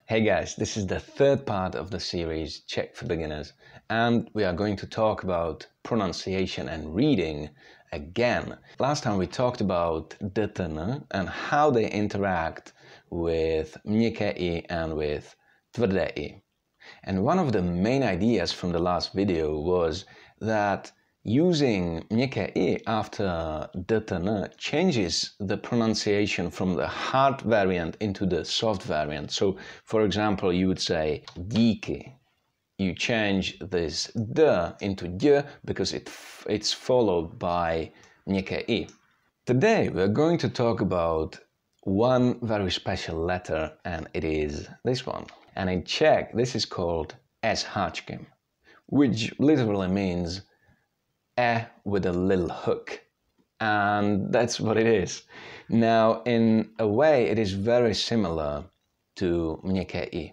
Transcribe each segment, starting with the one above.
Hey guys, this is the third part of the series Czech for Beginners, and we are going to talk about pronunciation and reading again. Last time we talked about dtn and how they interact with měkké i and with tvrdé i. And one of the main ideas from the last video was that using měkké i after dtn changes the pronunciation from the hard variant into the soft variant. So, for example, you would say díky. You change this d into d because it's followed by měkké i. Today we're going to talk about one very special letter, and it is this one. And in Czech this is called s háčkem, which literally means with a little hook, and that's what it is. Now, in a way, it is very similar to měkké i,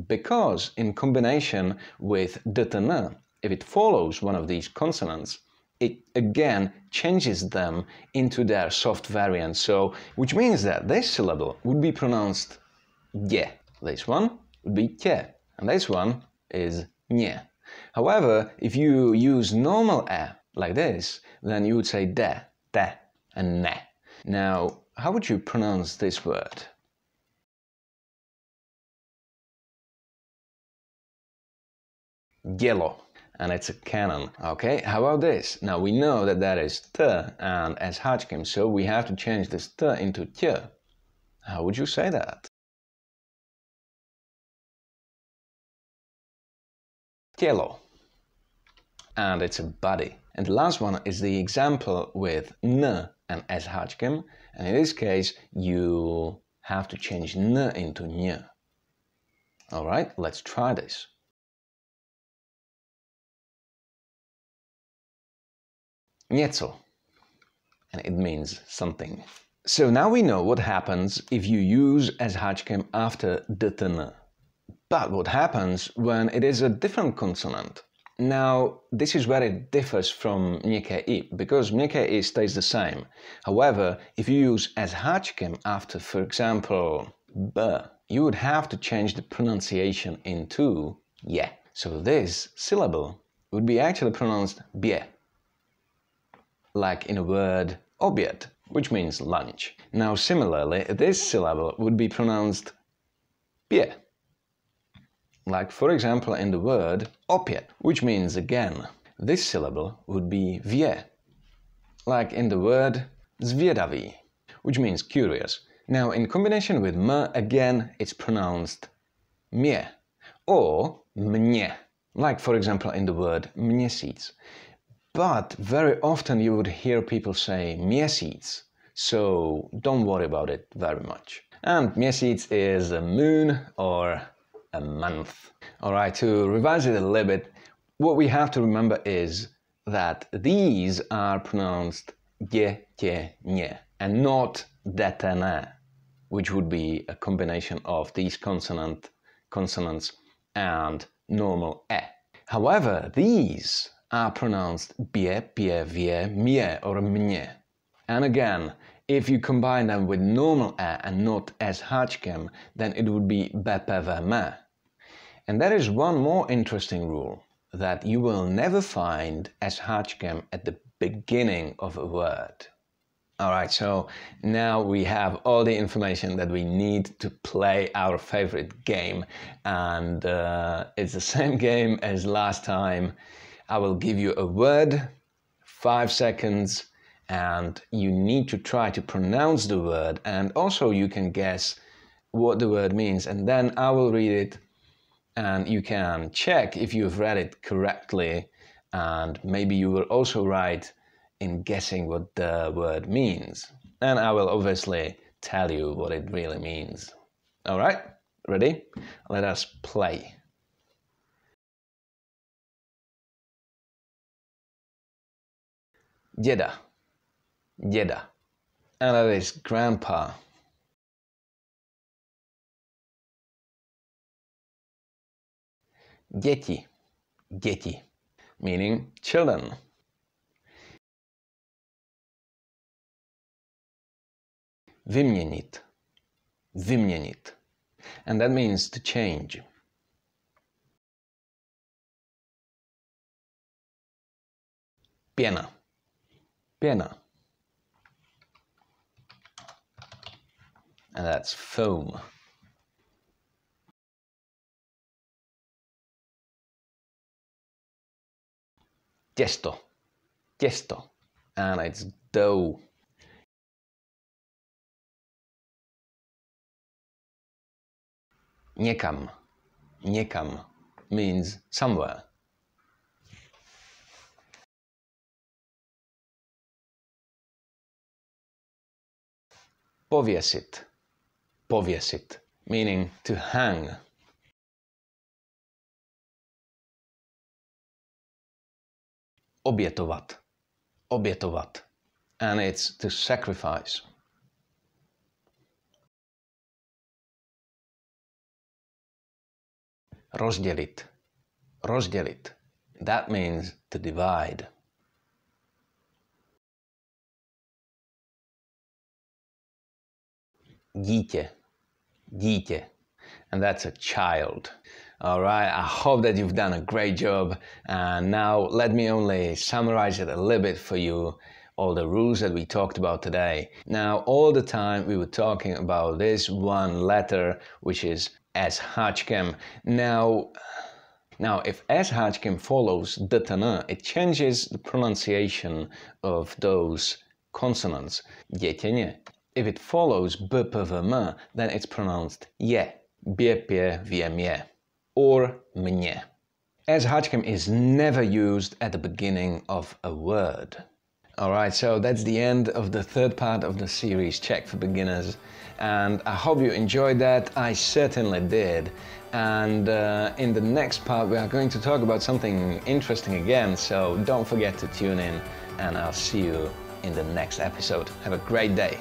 because in combination with dtn, if it follows one of these consonants, it again changes them into their soft variant, so which means that this syllable would be pronounced je, this one would be tě, and this one is ně. However, if you use normal like this, then you would say de, and ne. Now, how would you pronounce this word? Dělo, and it's a canon. Okay, how about this? Now we know that that is t and s háčkem, so we have to change this t into tě. How would you say that? Tělo. And it's a body. And the last one is the example with n and s háčkem, and in this case you have to change n into ň. Alright, let's try this. Něco, and it means something. So now we know what happens if you use s háčkem after dtn. But what happens when it is a different consonant? Now, this is where it differs from měkké i, because měkké i stays the same. However, if you use s háčkem after, for example, b, you would have to change the pronunciation into je. So this syllable would be actually pronounced bě, like in a word oběd, which means lunch. Now, similarly, this syllable would be pronounced pě, like, for example, in the word opět, which means again. This syllable would be vě, like in the word zvědavý, which means curious. Now, in combination with m, again, it's pronounced mě, or mě, like, for example, in the word měsíc. But very often you would hear people say měsíc, so don't worry about it very much. And měsíc is a moon or a month. Alright, to revise it a little bit, what we have to remember is that these are pronounced je, tě, ně, and not dtn, which would be a combination of these consonants and normal e. However, these are pronounced bě, pě, vě, mě, or mě. And again, if you combine them with normal e and not s háčkem, then it would be bpvm. And there is one more interesting rule, that you will never find s háčkem at the beginning of a word. Alright, so now we have all the information that we need to play our favorite game, and it's the same game as last time. I will give you a word, 5 seconds, and you need to try to pronounce the word, and also you can guess what the word means, and then I will read it, and you can check if you've read it correctly, and maybe you were also right in guessing what the word means. And I will obviously tell you what it really means. Alright, ready? Let us play. Děda, děda, and that is grandpa. Děti, děti, meaning children. Vyměnit, vyměnit, and that means to change. Pěna, pěna, and that's foam. Těsto, těsto, and it's dough. Někam, někam means somewhere. Pověsit, pověsit, meaning to hang. Obětovat, obětovat, and it's to sacrifice. Rozdělit, rozdělit, that means to divide. Dítě, dítě, and that's a child. All right, I hope that you've done a great job, and now let me only summarize it a little bit for you, all the rules that we talked about today. Now, all the time we were talking about this one letter, which is S Háčkem. Now, if S Háčkem follows dtn, it changes the pronunciation of those consonants. Dětěně. If it follows bpvm, then it's pronounced je, bě, pě, věm, je, or mě. S Háčkem is never used at the beginning of a word. Alright, so that's the end of the third part of the series Czech for Beginners, and I hope you enjoyed that. I certainly did. And in the next part we are going to talk about something interesting again, so don't forget to tune in, and I'll see you in the next episode. Have a great day.